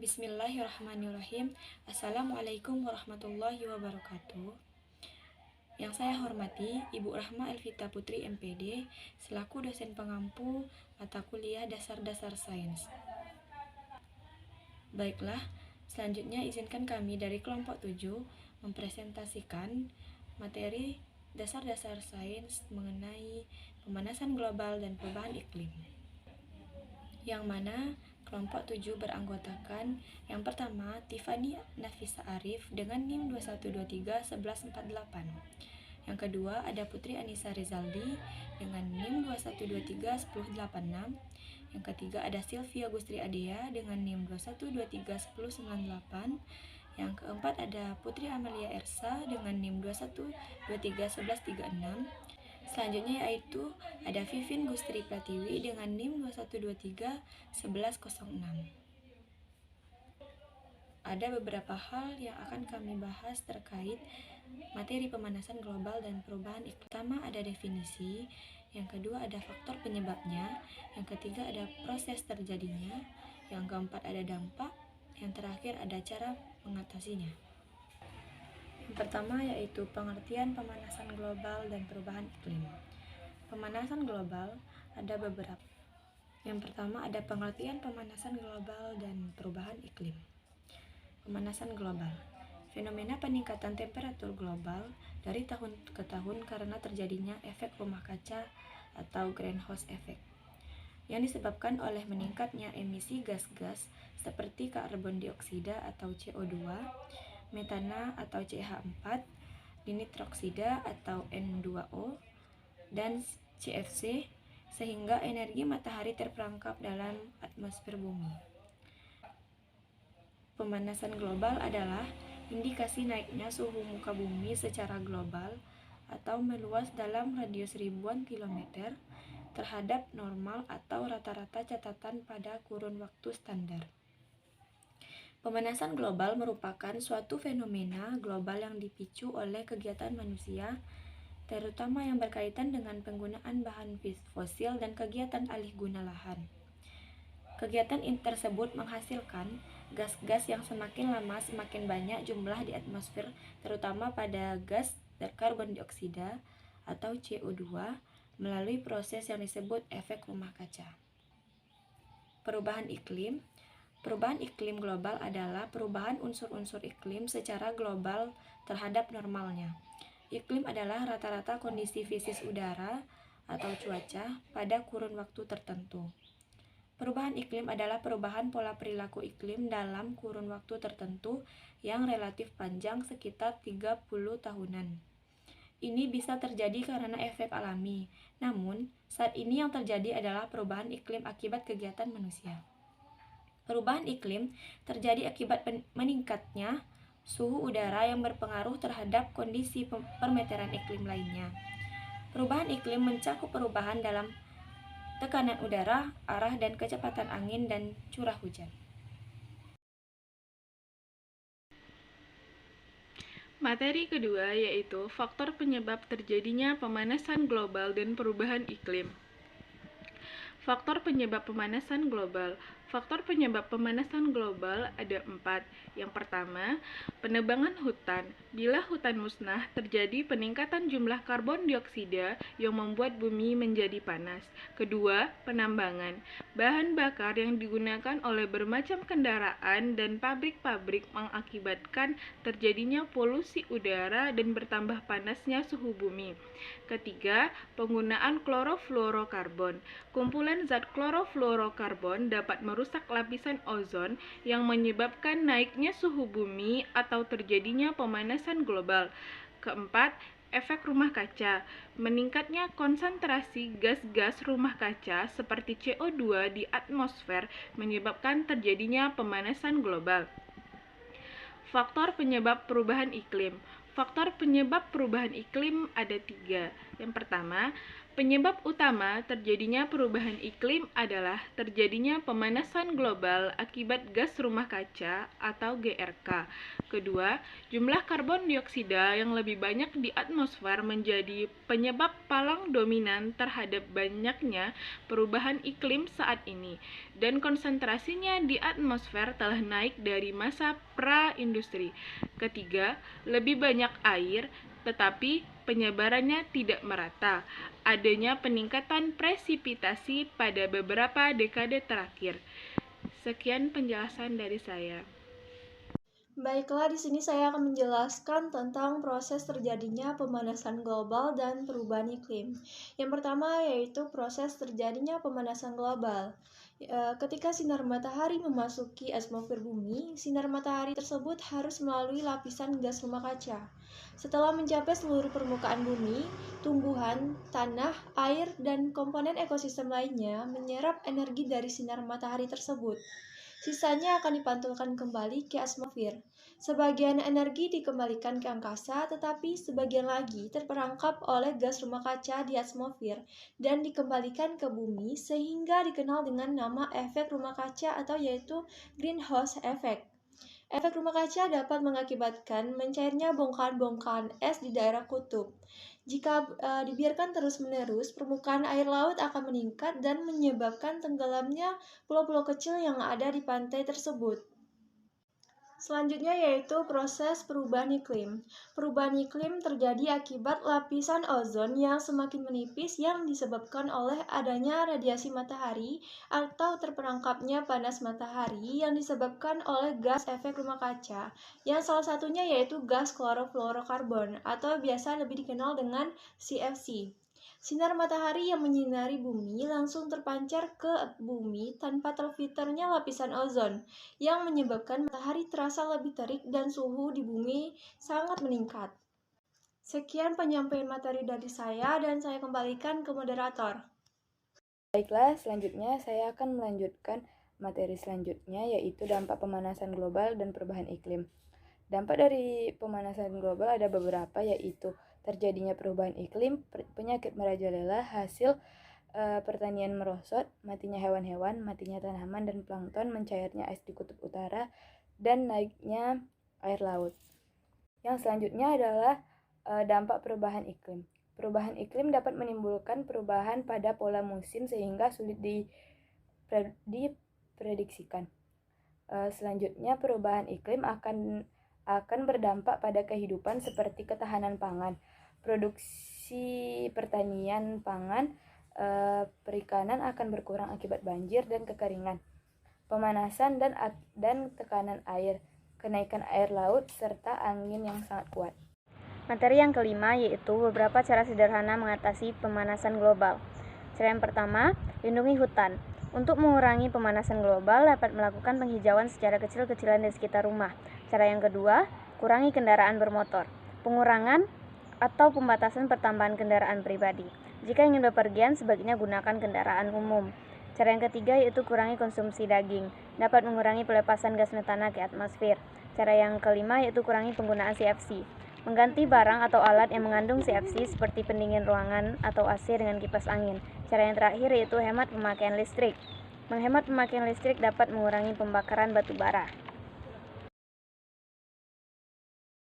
Bismillahirrahmanirrahim. Assalamualaikum warahmatullahi wabarakatuh. Yang saya hormati Ibu Rahma Elvita Putri MPD selaku dosen pengampu mata kuliah Dasar-Dasar Sains. Baiklah, selanjutnya izinkan kami dari kelompok 7 mempresentasikan materi Dasar-Dasar Sains mengenai pemanasan global dan perubahan iklim. Yang mana kelompok 7 beranggotakan yang pertama Tiffany Nafisa Arif dengan NIM 21231148. Yang kedua ada Putri Anissa Rizaldi dengan NIM 21231086. Yang ketiga ada Sylvia Gustri Adea dengan NIM 21231098. Yang keempat ada Putri Amalia Ersa dengan NIM 21231136. Selanjutnya yaitu ada Vivin Gustri Pratiwi dengan NIM 21231106. Ada beberapa hal yang akan kami bahas terkait materi pemanasan global dan perubahan iklim. Pertama ada definisi, yang kedua ada faktor penyebabnya, yang ketiga ada proses terjadinya, yang keempat ada dampak, yang terakhir ada cara mengatasinya. Yang pertama yaitu pengertian pemanasan global dan perubahan iklim. Pemanasan global ada beberapa. Yang pertama ada pengertian pemanasan global dan perubahan iklim. Pemanasan global, fenomena peningkatan temperatur global dari tahun ke tahun karena terjadinya efek rumah kaca atau greenhouse effect yang disebabkan oleh meningkatnya emisi gas-gas seperti karbon dioksida atau CO2, metana atau CH4, nitroksida atau N2O, dan CFC, sehingga energi matahari terperangkap dalam atmosfer bumi. Pemanasan global adalah indikasi naiknya suhu muka bumi secara global atau meluas dalam radius ribuan kilometer terhadap normal atau rata-rata catatan pada kurun waktu standar. Pemanasan global merupakan suatu fenomena global yang dipicu oleh kegiatan manusia, terutama yang berkaitan dengan penggunaan bahan fosil dan kegiatan alih guna lahan. Kegiatan tersebut menghasilkan gas-gas yang semakin lama semakin banyak jumlah di atmosfer, terutama pada gas karbon dioksida atau CO2 melalui proses yang disebut efek rumah kaca. Perubahan iklim. Perubahan iklim global adalah perubahan unsur-unsur iklim secara global terhadap normalnya. Iklim adalah rata-rata kondisi fisik udara atau cuaca pada kurun waktu tertentu. Perubahan iklim adalah perubahan pola perilaku iklim dalam kurun waktu tertentu yang relatif panjang sekitar 30 tahunan. Ini bisa terjadi karena efek alami, namun saat ini yang terjadi adalah perubahan iklim akibat kegiatan manusia. Perubahan iklim terjadi akibat meningkatnya suhu udara yang berpengaruh terhadap kondisi permeteran iklim lainnya. Perubahan iklim mencakup perubahan dalam tekanan udara, arah dan kecepatan angin dan curah hujan. Materi kedua yaitu faktor penyebab terjadinya pemanasan global dan perubahan iklim. Faktor penyebab pemanasan global. Faktor penyebab pemanasan global ada 4. Yang pertama, penebangan hutan. Bila hutan musnah, terjadi peningkatan jumlah karbon dioksida yang membuat bumi menjadi panas. Kedua, penambangan. Bahan bakar yang digunakan oleh bermacam kendaraan dan pabrik-pabrik mengakibatkan terjadinya polusi udara dan bertambah panasnya suhu bumi. Ketiga, penggunaan klorofluorokarbon. Kumpulan zat klorofluorokarbon dapat merusak lapisan ozon yang menyebabkan naiknya suhu bumi atau terjadinya pemanasan global. Keempat, efek rumah kaca. Meningkatnya konsentrasi gas-gas rumah kaca seperti CO2 di atmosfer menyebabkan terjadinya pemanasan global. Faktor penyebab perubahan iklim. Faktor penyebab perubahan iklim ada 3. Yang pertama, Penyebab utama terjadinya perubahan iklim adalah terjadinya pemanasan global akibat gas rumah kaca atau GRK. Kedua, jumlah karbon dioksida yang lebih banyak di atmosfer menjadi penyebab paling dominan terhadap banyaknya perubahan iklim saat ini, dan konsentrasinya di atmosfer telah naik dari masa pra-industri. Ketiga, lebih banyak air, tetapi penyebarannya tidak merata. Adanya peningkatan presipitasi pada beberapa dekade terakhir. Sekian penjelasan dari saya. Baiklah, di sini saya akan menjelaskan tentang proses terjadinya pemanasan global dan perubahan iklim. Yang pertama yaitu proses terjadinya pemanasan global. Ketika sinar matahari memasuki atmosfer bumi, sinar matahari tersebut harus melalui lapisan gas rumah kaca. Setelah mencapai seluruh permukaan bumi, tumbuhan, tanah, air, dan komponen ekosistem lainnya menyerap energi dari sinar matahari tersebut. Sisanya akan dipantulkan kembali ke atmosfer. Sebagian energi dikembalikan ke angkasa, tetapi sebagian lagi terperangkap oleh gas rumah kaca di atmosfer dan dikembalikan ke bumi sehingga dikenal dengan nama efek rumah kaca atau yaitu greenhouse effect. Efek rumah kaca dapat mengakibatkan mencairnya bongkahan-bongkahan es di daerah kutub. Jika dibiarkan terus-menerus, permukaan air laut akan meningkat dan menyebabkan tenggelamnya pulau-pulau kecil yang ada di pantai tersebut. Selanjutnya yaitu proses perubahan iklim. Perubahan iklim terjadi akibat lapisan ozon yang semakin menipis yang disebabkan oleh adanya radiasi matahari atau terperangkapnya panas matahari yang disebabkan oleh gas efek rumah kaca, yang salah satunya yaitu gas klorofluorokarbon atau biasa lebih dikenal dengan CFC. Sinar matahari yang menyinari bumi langsung terpancar ke bumi tanpa terfilternya lapisan ozon, yang menyebabkan matahari terasa lebih terik dan suhu di bumi sangat meningkat. Sekian penyampaian materi dari saya dan saya kembalikan ke moderator. Baiklah, selanjutnya saya akan melanjutkan materi selanjutnya yaitu dampak pemanasan global dan perubahan iklim. Dampak dari pemanasan global ada beberapa yaitu terjadinya perubahan iklim, penyakit merajalela, hasil pertanian merosot, matinya hewan-hewan, matinya tanaman dan plankton, mencairnya es di kutub utara, dan naiknya air laut. Yang selanjutnya adalah dampak perubahan iklim. Perubahan iklim dapat menimbulkan perubahan pada pola musim sehingga sulit diprediksikan. Selanjutnya perubahan iklim akan berdampak pada kehidupan seperti ketahanan pangan, produksi pertanian pangan, perikanan akan berkurang akibat banjir dan kekeringan, pemanasan dan tekanan air, kenaikan air laut, serta angin yang sangat kuat. Materi yang kelima yaitu beberapa cara sederhana mengatasi pemanasan global. Cara yang pertama, lindungi hutan. Untuk mengurangi pemanasan global, dapat melakukan penghijauan secara kecil-kecilan di sekitar rumah. Cara yang kedua, kurangi kendaraan bermotor. Pengurangan atau pembatasan pertambahan kendaraan pribadi. Jika ingin bepergian, sebaiknya gunakan kendaraan umum. Cara yang ketiga yaitu kurangi konsumsi daging. Dapat mengurangi pelepasan gas metana ke atmosfer. Cara yang kelima yaitu kurangi penggunaan CFC. Mengganti barang atau alat yang mengandung CFC seperti pendingin ruangan atau AC dengan kipas angin. Cara yang terakhir yaitu hemat pemakaian listrik. Menghemat pemakaian listrik dapat mengurangi pembakaran batu bara.